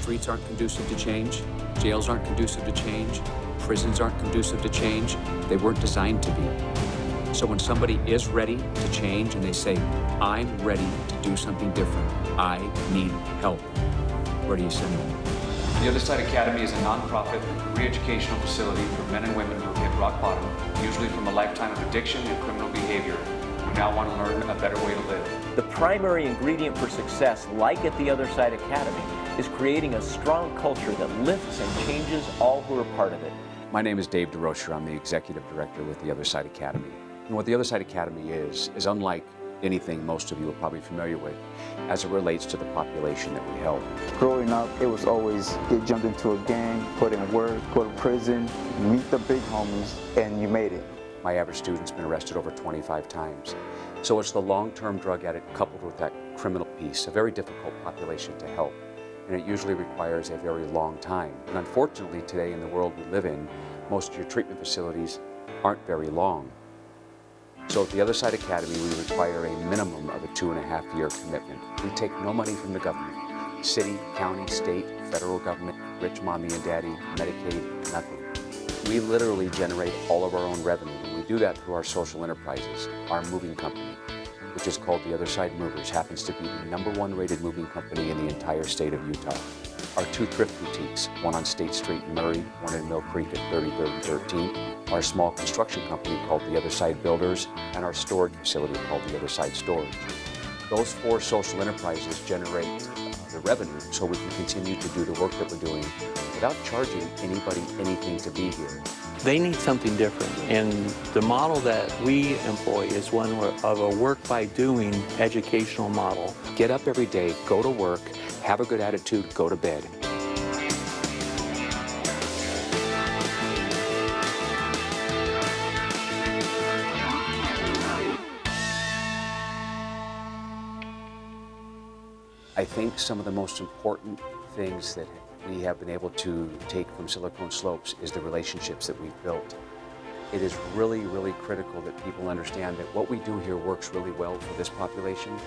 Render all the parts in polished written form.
streets aren't conducive to change, jails aren't conducive to change, prisons aren't conducive to change. They weren't designed to be. So when somebody is ready to change and they say, I'm ready to do something different, I need help, where do you send them? The Other Side Academy is a nonprofit re-educational facility for men and women who have hit rock bottom, usually from a lifetime of addiction and criminal behavior, who now want to learn a better way to live. The primary ingredient for success, like at the Other Side Academy, is creating a strong culture that lifts and changes all who are part of it. My name is Dave DeRocher. I'm the Executive Director with the Other Side Academy. And what the Other Side Academy is unlike anything most of you are probably familiar with as it relates to the population that we help. Growing up, it was always get jumped into a gang, put in work, go to prison, meet the big homies, and you made it. My average student's been arrested over 25 times. So it's the long-term drug addict coupled with that criminal piece, a very difficult population to help. And it usually requires a very long time. And unfortunately, today in the world we live in, most of your treatment facilities aren't very long. So at the Other Side Academy, we require a minimum of a 2.5-year commitment. We take no money from the government. City, county, state, federal government, rich mommy and daddy, Medicaid, nothing. We literally generate all of our own revenue, and we do that through our social enterprises. Our moving company, which is called the Other Side Movers, happens to be the #1 rated moving company in the entire state of Utah. Our 2 thrift boutiques, one on State Street in Murray, one in Mill Creek at 33rd and 13th, our small construction company called the Other Side Builders, and our storage facility called the Other Side Storage. Those 4 social enterprises generate the revenue so we can continue to do the work that we're doing without charging anybody anything to be here. They need something different, and the model that we employ is one of a work-by-doing educational model. Get up every day, go to work, have a good attitude, go to bed. I think some of the most important things that we have been able to take from Silicon Slopes is the relationships that we've built. It is really, really critical that people understand that what we do here works really well for this population.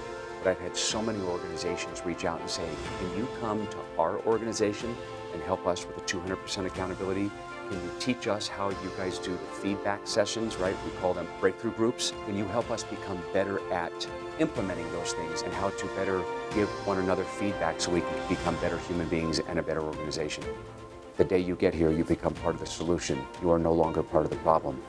But I've had so many organizations reach out and say, can you come to our organization and help us with the 200% accountability? Can you teach us how you guys do the feedback sessions, right? We call them breakthrough groups. Can you help us become better at implementing those things and how to better give one another feedback so we can become better human beings and a better organization? The day you get here, you become part of the solution. You are no longer part of the problem.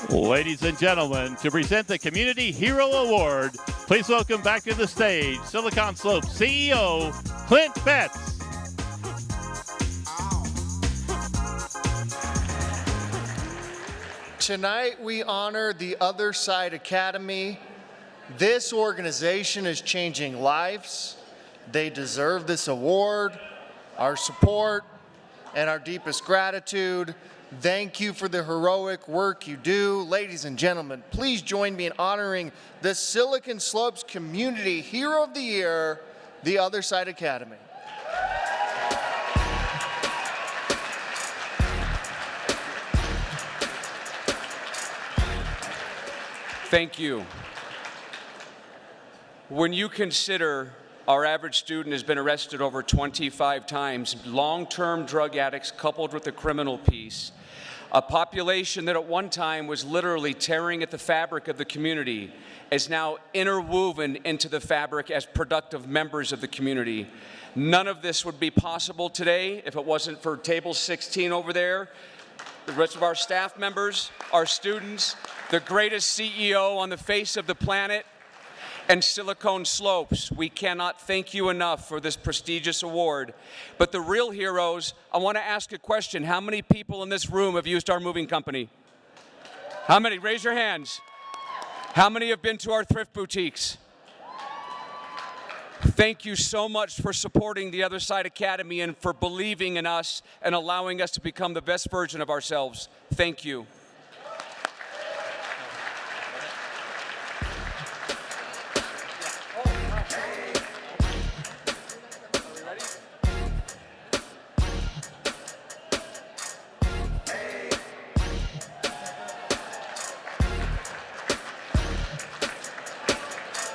Ladies and gentlemen, to present the Community Hero Award, please welcome back to the stage Silicon Slopes CEO, Clint Betts. Tonight we honor the Other Side Academy. This organization is changing lives. They deserve this award, our support, and our deepest gratitude. Thank you for the heroic work you do. Ladies and gentlemen, please join me in honoring the Silicon Slopes Community Hero of the Year, the Other Side Academy. Thank you. When you consider our average student has been arrested over 25 times, long-term drug addicts coupled with the criminal piece, a population that at one time was literally tearing at the fabric of the community is now interwoven into the fabric as productive members of the community. None of this would be possible today if it wasn't for table 16 over there, the rest of our staff members, our students, the greatest CEO on the face of the planet, and Silicon Slopes. We cannot thank you enough for this prestigious award. But the real heroes, I want to ask a question. How many people in this room have used our moving company? How many? Raise your hands. How many have been to our thrift boutiques? Thank you so much for supporting the Other Side Academy and for believing in us and allowing us to become the best version of ourselves. Thank you.